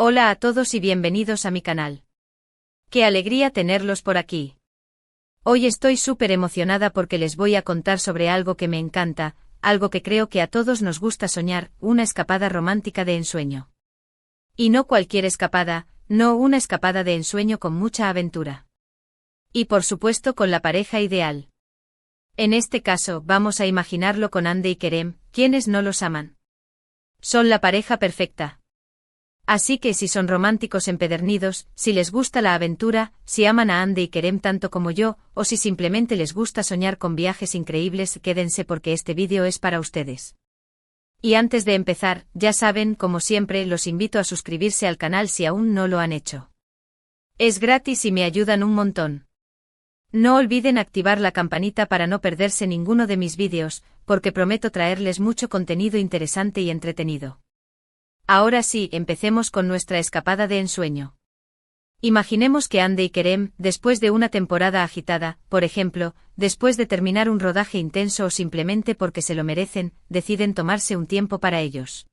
Hola a todos y bienvenidos a mi canal. Qué alegría tenerlos por aquí. Hoy estoy súper emocionada porque les voy a contar sobre algo que me encanta, algo que creo que a todos nos gusta soñar, una escapada romántica de ensueño. Y no cualquier escapada, no una escapada de ensueño con mucha aventura. Y por supuesto con la pareja ideal. En este caso, vamos a imaginarlo con Hande y Kerem, quienes no los aman. Son la pareja perfecta. Así que si son románticos empedernidos, si les gusta la aventura, si aman a Hande y Kerem tanto como yo, o si simplemente les gusta soñar con viajes increíbles, quédense porque este vídeo es para ustedes. Y antes de empezar, ya saben, como siempre, los invito a suscribirse al canal si aún no lo han hecho. Es gratis y me ayudan un montón. No olviden activar la campanita para no perderse ninguno de mis vídeos, porque prometo traerles mucho contenido interesante y entretenido. Ahora sí, empecemos con nuestra escapada de ensueño. Imaginemos que Hande y Kerem, después de una temporada agitada, por ejemplo, después de terminar un rodaje intenso o simplemente porque se lo merecen, deciden tomarse un tiempo para ellos.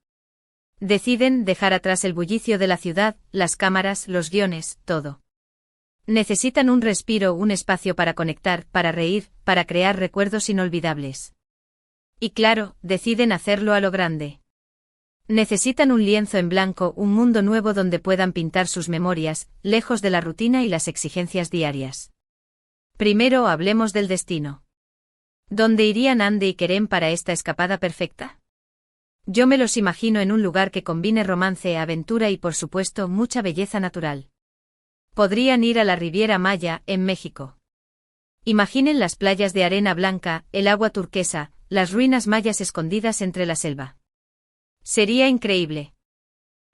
Deciden dejar atrás el bullicio de la ciudad, las cámaras, los guiones, todo. Necesitan un respiro, un espacio para conectar, para reír, para crear recuerdos inolvidables. Y claro, deciden hacerlo a lo grande. Necesitan un lienzo en blanco, un mundo nuevo donde puedan pintar sus memorias, lejos de la rutina y las exigencias diarias. Primero hablemos del destino. ¿Dónde irían Hande y Kerem para esta escapada perfecta? Yo me los imagino en un lugar que combine romance, aventura y por supuesto mucha belleza natural. Podrían ir a la Riviera Maya, en México. Imaginen las playas de arena blanca, el agua turquesa, las ruinas mayas escondidas entre la selva. Sería increíble.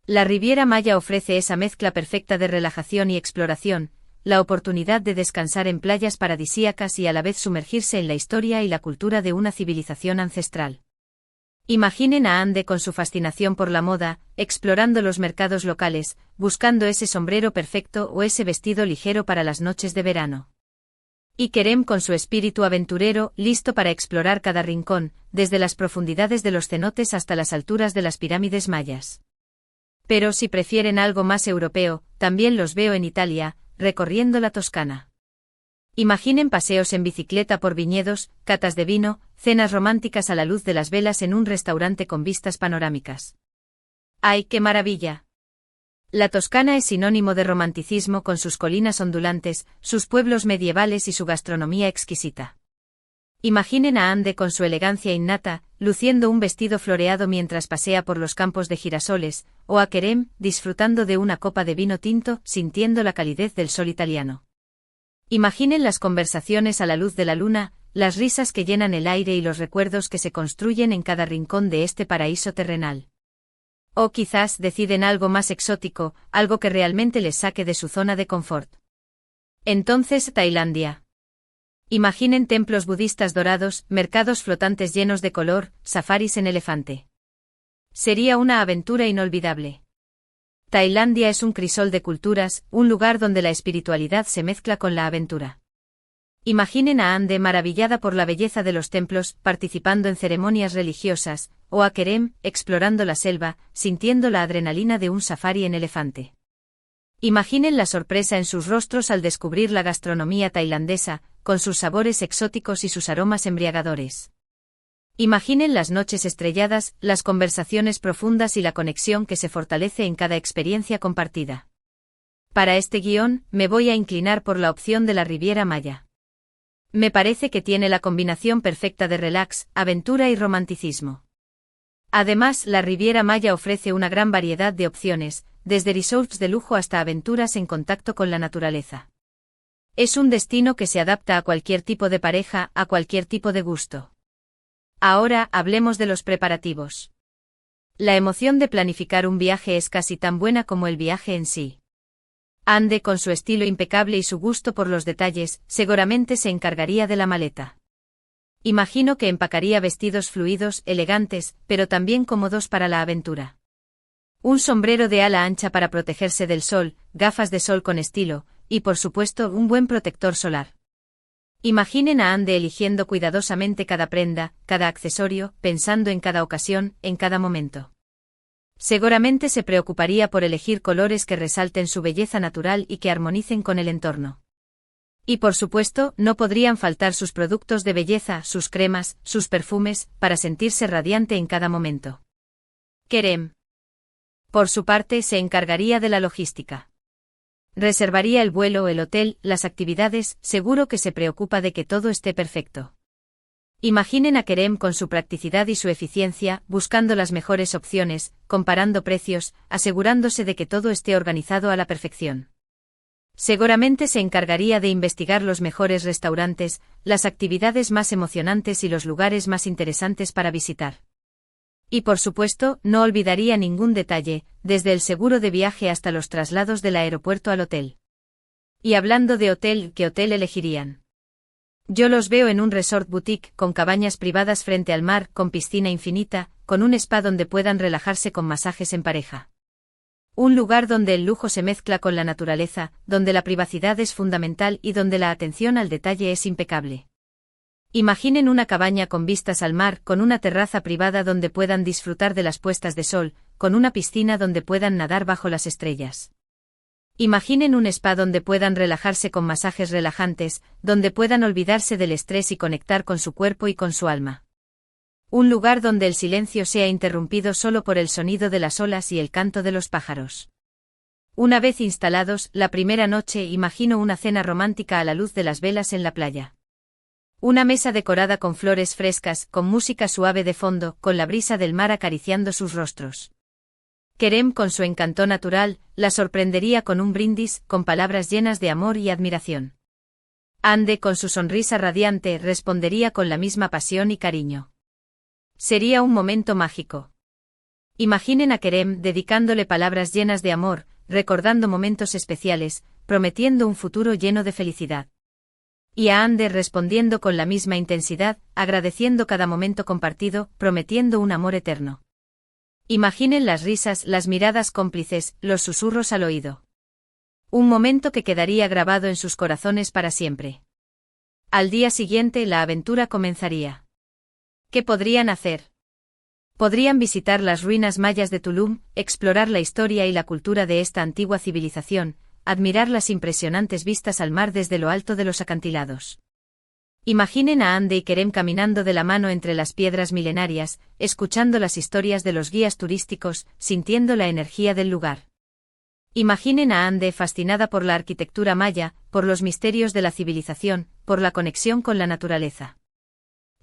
La Riviera Maya ofrece esa mezcla perfecta de relajación y exploración, la oportunidad de descansar en playas paradisíacas y a la vez sumergirse en la historia y la cultura de una civilización ancestral. Imaginen a Hande con su fascinación por la moda, explorando los mercados locales, buscando ese sombrero perfecto o ese vestido ligero para las noches de verano. Y Kerem con su espíritu aventurero, listo para explorar cada rincón, desde las profundidades de los cenotes hasta las alturas de las pirámides mayas. Pero si prefieren algo más europeo, también los veo en Italia, recorriendo la Toscana. Imaginen paseos en bicicleta por viñedos, catas de vino, cenas románticas a la luz de las velas en un restaurante con vistas panorámicas. ¡Ay, qué maravilla! La Toscana es sinónimo de romanticismo con sus colinas ondulantes, sus pueblos medievales y su gastronomía exquisita. Imaginen a Hande con su elegancia innata, luciendo un vestido floreado mientras pasea por los campos de girasoles, o a Kerem, disfrutando de una copa de vino tinto, sintiendo la calidez del sol italiano. Imaginen las conversaciones a la luz de la luna, las risas que llenan el aire y los recuerdos que se construyen en cada rincón de este paraíso terrenal. O quizás deciden algo más exótico, algo que realmente les saque de su zona de confort. Entonces, Tailandia. Imaginen templos budistas dorados, mercados flotantes llenos de color, safaris en elefante. Sería una aventura inolvidable. Tailandia es un crisol de culturas, un lugar donde la espiritualidad se mezcla con la aventura. Imaginen a Hande maravillada por la belleza de los templos, participando en ceremonias religiosas, o a Kerem, explorando la selva, sintiendo la adrenalina de un safari en elefante. Imaginen la sorpresa en sus rostros al descubrir la gastronomía tailandesa, con sus sabores exóticos y sus aromas embriagadores. Imaginen las noches estrelladas, las conversaciones profundas y la conexión que se fortalece en cada experiencia compartida. Para este guión, me voy a inclinar por la opción de la Riviera Maya. Me parece que tiene la combinación perfecta de relax, aventura y romanticismo. Además, la Riviera Maya ofrece una gran variedad de opciones, desde resorts de lujo hasta aventuras en contacto con la naturaleza. Es un destino que se adapta a cualquier tipo de pareja, a cualquier tipo de gusto. Ahora, hablemos de los preparativos. La emoción de planificar un viaje es casi tan buena como el viaje en sí. Hande, con su estilo impecable y su gusto por los detalles, seguramente se encargaría de la maleta. Imagino que empacaría vestidos fluidos, elegantes, pero también cómodos para la aventura. Un sombrero de ala ancha para protegerse del sol, gafas de sol con estilo, y por supuesto un buen protector solar. Imaginen a Hande eligiendo cuidadosamente cada prenda, cada accesorio, pensando en cada ocasión, en cada momento. Seguramente se preocuparía por elegir colores que resalten su belleza natural y que armonicen con el entorno. Y por supuesto, no podrían faltar sus productos de belleza, sus cremas, sus perfumes, para sentirse radiante en cada momento. Kerem, por su parte, se encargaría de la logística. Reservaría el vuelo, el hotel, las actividades, seguro que se preocupa de que todo esté perfecto. Imaginen a Kerem con su practicidad y su eficiencia, buscando las mejores opciones, comparando precios, asegurándose de que todo esté organizado a la perfección. Seguramente se encargaría de investigar los mejores restaurantes, las actividades más emocionantes y los lugares más interesantes para visitar. Y por supuesto, no olvidaría ningún detalle, desde el seguro de viaje hasta los traslados del aeropuerto al hotel. Y hablando de hotel, ¿qué hotel elegirían? Yo los veo en un resort boutique, con cabañas privadas frente al mar, con piscina infinita, con un spa donde puedan relajarse con masajes en pareja. Un lugar donde el lujo se mezcla con la naturaleza, donde la privacidad es fundamental y donde la atención al detalle es impecable. Imaginen una cabaña con vistas al mar, con una terraza privada donde puedan disfrutar de las puestas de sol, con una piscina donde puedan nadar bajo las estrellas. Imaginen un spa donde puedan relajarse con masajes relajantes, donde puedan olvidarse del estrés y conectar con su cuerpo y con su alma. Un lugar donde el silencio sea interrumpido solo por el sonido de las olas y el canto de los pájaros. Una vez instalados, la primera noche imagino una cena romántica a la luz de las velas en la playa. Una mesa decorada con flores frescas, con música suave de fondo, con la brisa del mar acariciando sus rostros. Kerem, con su encanto natural, la sorprendería con un brindis, con palabras llenas de amor y admiración. Ande, con su sonrisa radiante, respondería con la misma pasión y cariño. Sería un momento mágico. Imaginen a Kerem dedicándole palabras llenas de amor, recordando momentos especiales, prometiendo un futuro lleno de felicidad. Y a Ande respondiendo con la misma intensidad, agradeciendo cada momento compartido, prometiendo un amor eterno. Imaginen las risas, las miradas cómplices, los susurros al oído. Un momento que quedaría grabado en sus corazones para siempre. Al día siguiente la aventura comenzaría. ¿Qué podrían hacer? Podrían visitar las ruinas mayas de Tulum, explorar la historia y la cultura de esta antigua civilización, admirar las impresionantes vistas al mar desde lo alto de los acantilados. Imaginen a Ande y Kerem caminando de la mano entre las piedras milenarias, escuchando las historias de los guías turísticos, sintiendo la energía del lugar. Imaginen a Ande fascinada por la arquitectura maya, por los misterios de la civilización, por la conexión con la naturaleza.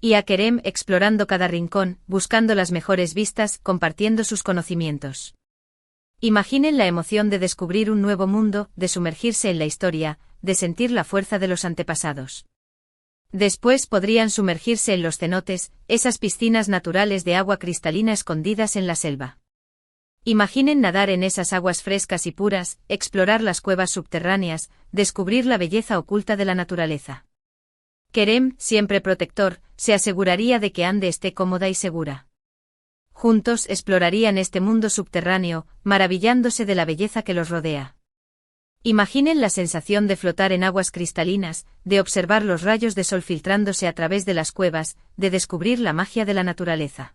Y a Kerem explorando cada rincón, buscando las mejores vistas, compartiendo sus conocimientos. Imaginen la emoción de descubrir un nuevo mundo, de sumergirse en la historia, de sentir la fuerza de los antepasados. Después podrían sumergirse en los cenotes, esas piscinas naturales de agua cristalina escondidas en la selva. Imaginen nadar en esas aguas frescas y puras, explorar las cuevas subterráneas, descubrir la belleza oculta de la naturaleza. Kerem, siempre protector, se aseguraría de que Ande esté cómoda y segura. Juntos explorarían este mundo subterráneo, maravillándose de la belleza que los rodea. Imaginen la sensación de flotar en aguas cristalinas, de observar los rayos de sol filtrándose a través de las cuevas, de descubrir la magia de la naturaleza.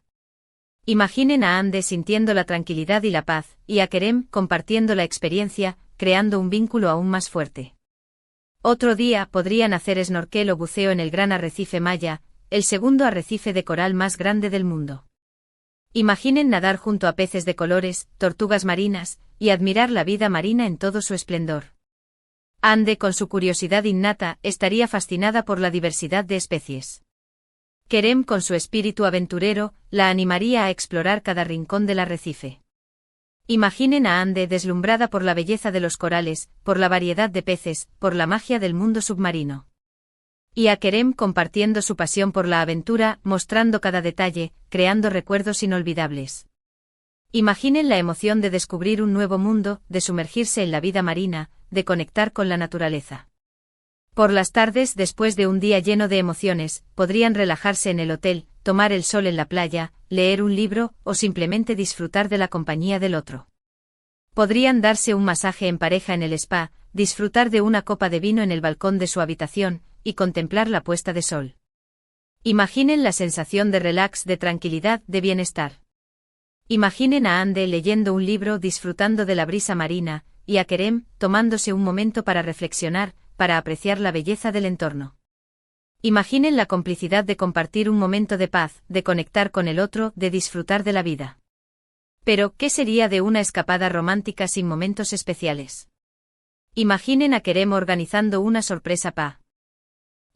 Imaginen a Ande sintiendo la tranquilidad y la paz, y a Kerem compartiendo la experiencia, creando un vínculo aún más fuerte. Otro día podrían hacer snorkel o buceo en el gran arrecife maya, el segundo arrecife de coral más grande del mundo. Imaginen nadar junto a peces de colores, tortugas marinas, y admirar la vida marina en todo su esplendor. Ande, con su curiosidad innata, estaría fascinada por la diversidad de especies. Kerem, con su espíritu aventurero, la animaría a explorar cada rincón del arrecife. Imaginen a Ande deslumbrada por la belleza de los corales, por la variedad de peces, por la magia del mundo submarino. Y a Kerem compartiendo su pasión por la aventura, mostrando cada detalle, creando recuerdos inolvidables. Imaginen la emoción de descubrir un nuevo mundo, de sumergirse en la vida marina, de conectar con la naturaleza. Por las tardes, después de un día lleno de emociones, podrían relajarse en el hotel, tomar el sol en la playa, leer un libro, o simplemente disfrutar de la compañía del otro. Podrían darse un masaje en pareja en el spa, disfrutar de una copa de vino en el balcón de su habitación, y contemplar la puesta de sol. Imaginen la sensación de relax, de tranquilidad, de bienestar. Imaginen a Ande leyendo un libro disfrutando de la brisa marina, y a Kerem tomándose un momento para reflexionar, para apreciar la belleza del entorno. Imaginen la complicidad de compartir un momento de paz, de conectar con el otro, de disfrutar de la vida. Pero, ¿qué sería de una escapada romántica sin momentos especiales? Imaginen a Kerem organizando una sorpresa pa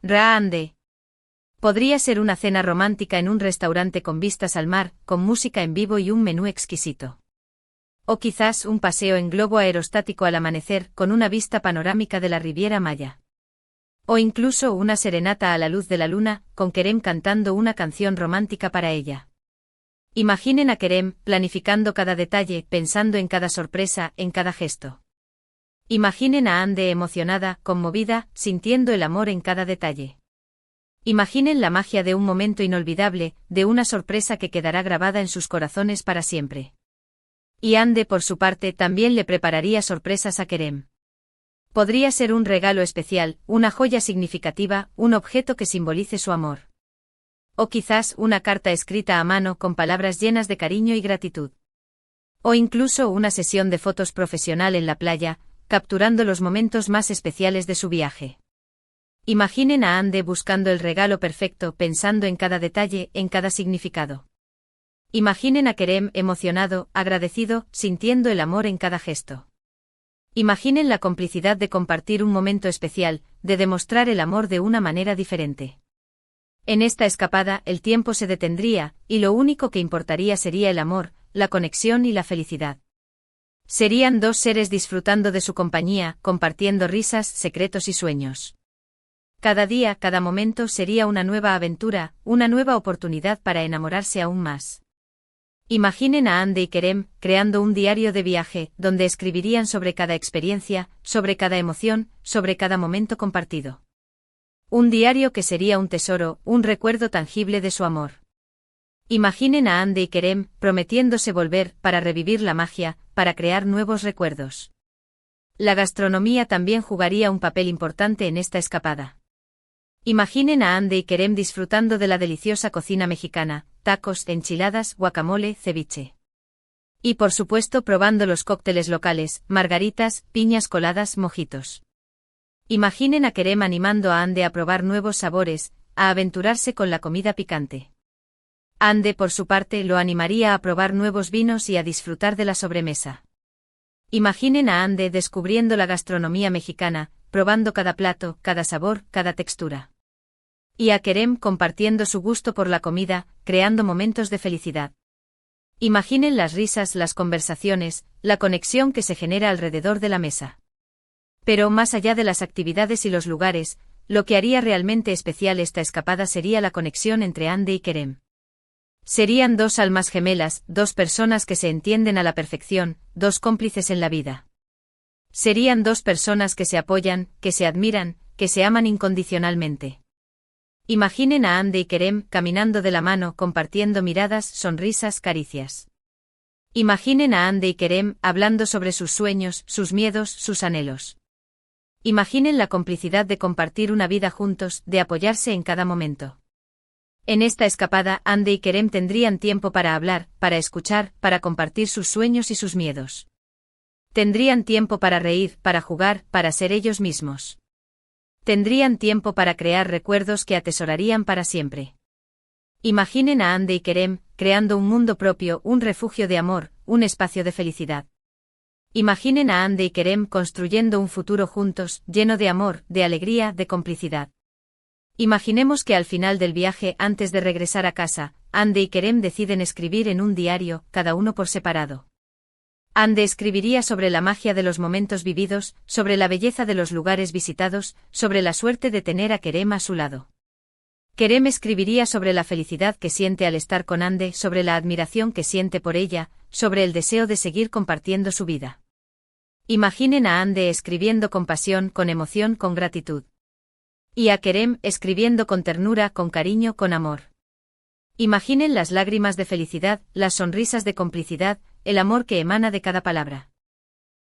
Ra Ande. Podría ser una cena romántica en un restaurante con vistas al mar, con música en vivo y un menú exquisito. O quizás un paseo en globo aerostático al amanecer con una vista panorámica de la Riviera Maya. O incluso una serenata a la luz de la luna, con Kerem cantando una canción romántica para ella. Imaginen a Kerem planificando cada detalle, pensando en cada sorpresa, en cada gesto. Imaginen a Ande emocionada, conmovida, sintiendo el amor en cada detalle. Imaginen la magia de un momento inolvidable, de una sorpresa que quedará grabada en sus corazones para siempre. Y Ande por su parte también le prepararía sorpresas a Kerem. Podría ser un regalo especial, una joya significativa, un objeto que simbolice su amor. O quizás una carta escrita a mano con palabras llenas de cariño y gratitud. O incluso una sesión de fotos profesional en la playa, capturando los momentos más especiales de su viaje. Imaginen a Ande buscando el regalo perfecto, pensando en cada detalle, en cada significado. Imaginen a Kerem emocionado, agradecido, sintiendo el amor en cada gesto. Imaginen la complicidad de compartir un momento especial, de demostrar el amor de una manera diferente. En esta escapada el tiempo se detendría, y lo único que importaría sería el amor, la conexión y la felicidad. Serían dos seres disfrutando de su compañía, compartiendo risas, secretos y sueños. Cada día, cada momento sería una nueva aventura, una nueva oportunidad para enamorarse aún más. Imaginen a Ande y Kerem creando un diario de viaje, donde escribirían sobre cada experiencia, sobre cada emoción, sobre cada momento compartido. Un diario que sería un tesoro, un recuerdo tangible de su amor. Imaginen a Ande y Kerem prometiéndose volver para revivir la magia, para crear nuevos recuerdos. La gastronomía también jugaría un papel importante en esta escapada. Imaginen a Ande y Kerem disfrutando de la deliciosa cocina mexicana, tacos, enchiladas, guacamole, ceviche. Y por supuesto probando los cócteles locales, margaritas, piñas coladas, mojitos. Imaginen a Kerem animando a Ande a probar nuevos sabores, a aventurarse con la comida picante. Ande por su parte lo animaría a probar nuevos vinos y a disfrutar de la sobremesa. Imaginen a Ande descubriendo la gastronomía mexicana, probando cada plato, cada sabor, cada textura. Y a Kerem compartiendo su gusto por la comida, creando momentos de felicidad. Imaginen las risas, las conversaciones, la conexión que se genera alrededor de la mesa. Pero más allá de las actividades y los lugares, lo que haría realmente especial esta escapada sería la conexión entre Ande y Kerem. Serían dos almas gemelas, dos personas que se entienden a la perfección, dos cómplices en la vida. Serían dos personas que se apoyan, que se admiran, que se aman incondicionalmente. Imaginen a Ande y Kerem caminando de la mano, compartiendo miradas, sonrisas, caricias. Imaginen a Ande y Kerem hablando sobre sus sueños, sus miedos, sus anhelos. Imaginen la complicidad de compartir una vida juntos, de apoyarse en cada momento. En esta escapada, Ande y Kerem tendrían tiempo para hablar, para escuchar, para compartir sus sueños y sus miedos. Tendrían tiempo para reír, para jugar, para ser ellos mismos. Tendrían tiempo para crear recuerdos que atesorarían para siempre. Imaginen a Ande y Kerem creando un mundo propio, un refugio de amor, un espacio de felicidad. Imaginen a Ande y Kerem construyendo un futuro juntos, lleno de amor, de alegría, de complicidad. Imaginemos que al final del viaje, antes de regresar a casa, Ande y Kerem deciden escribir en un diario, cada uno por separado. Ande escribiría sobre la magia de los momentos vividos, sobre la belleza de los lugares visitados, sobre la suerte de tener a Kerem a su lado. Kerem escribiría sobre la felicidad que siente al estar con Ande, sobre la admiración que siente por ella, sobre el deseo de seguir compartiendo su vida. Imaginen a Ande escribiendo con pasión, con emoción, con gratitud. Y a Kerem escribiendo con ternura, con cariño, con amor. Imaginen las lágrimas de felicidad, las sonrisas de complicidad, el amor que emana de cada palabra.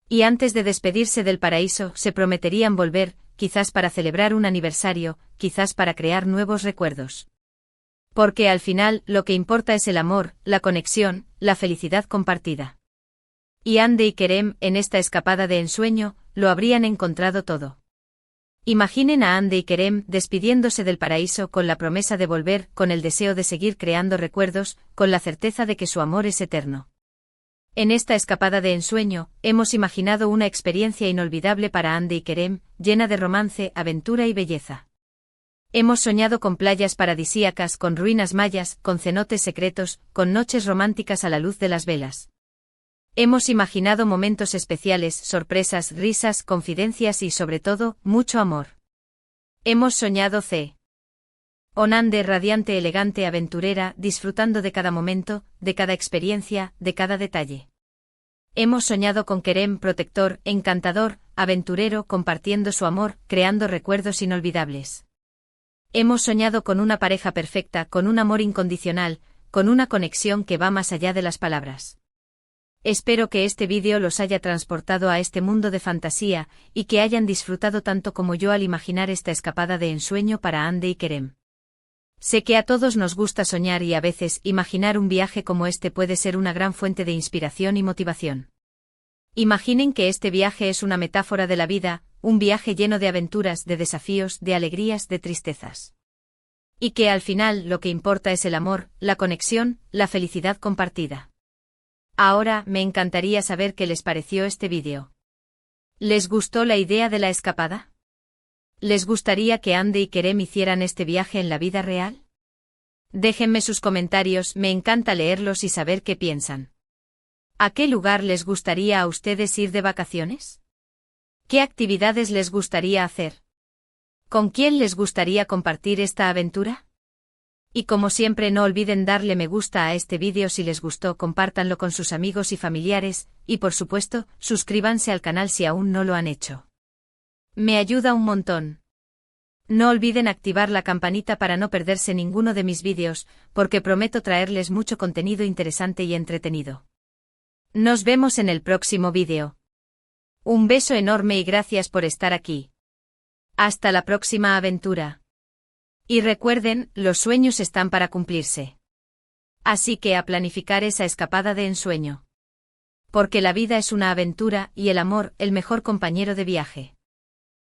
Y antes de despedirse del paraíso, se prometerían volver, quizás para celebrar un aniversario, quizás para crear nuevos recuerdos. Porque al final, lo que importa es el amor, la conexión, la felicidad compartida. Y Andy y Kerem, en esta escapada de ensueño, lo habrían encontrado todo. Imaginen a Andy y Kerem despidiéndose del paraíso con la promesa de volver, con el deseo de seguir creando recuerdos, con la certeza de que su amor es eterno. En esta escapada de ensueño, hemos imaginado una experiencia inolvidable para Andy y Kerem, llena de romance, aventura y belleza. Hemos soñado con playas paradisíacas, con ruinas mayas, con cenotes secretos, con noches románticas a la luz de las velas. Hemos imaginado momentos especiales, sorpresas, risas, confidencias y, sobre todo, mucho amor. Hemos soñado con Andy radiante, elegante, aventurera, disfrutando de cada momento, de cada experiencia, de cada detalle. Hemos soñado con Kerem protector, encantador, aventurero, compartiendo su amor, creando recuerdos inolvidables. Hemos soñado con una pareja perfecta, con un amor incondicional, con una conexión que va más allá de las palabras. Espero que este vídeo los haya transportado a este mundo de fantasía, y que hayan disfrutado tanto como yo al imaginar esta escapada de ensueño para Andy y Kerem. Sé que a todos nos gusta soñar y a veces imaginar un viaje como este puede ser una gran fuente de inspiración y motivación. Imaginen que este viaje es una metáfora de la vida, un viaje lleno de aventuras, de desafíos, de alegrías, de tristezas. Y que al final lo que importa es el amor, la conexión, la felicidad compartida. Ahora, me encantaría saber qué les pareció este vídeo. ¿Les gustó la idea de la escapada? ¿Les gustaría que Andy y Kerem hicieran este viaje en la vida real? Déjenme sus comentarios, me encanta leerlos y saber qué piensan. ¿A qué lugar les gustaría a ustedes ir de vacaciones? ¿Qué actividades les gustaría hacer? ¿Con quién les gustaría compartir esta aventura? Y como siempre, no olviden darle me gusta a este vídeo si les gustó, compártanlo con sus amigos y familiares, y por supuesto, suscríbanse al canal si aún no lo han hecho. Me ayuda un montón. No olviden activar la campanita para no perderse ninguno de mis vídeos, porque prometo traerles mucho contenido interesante y entretenido. Nos vemos en el próximo vídeo. Un beso enorme y gracias por estar aquí. Hasta la próxima aventura. Y recuerden, los sueños están para cumplirse. Así que a planificar esa escapada de ensueño. Porque la vida es una aventura y el amor, el mejor compañero de viaje.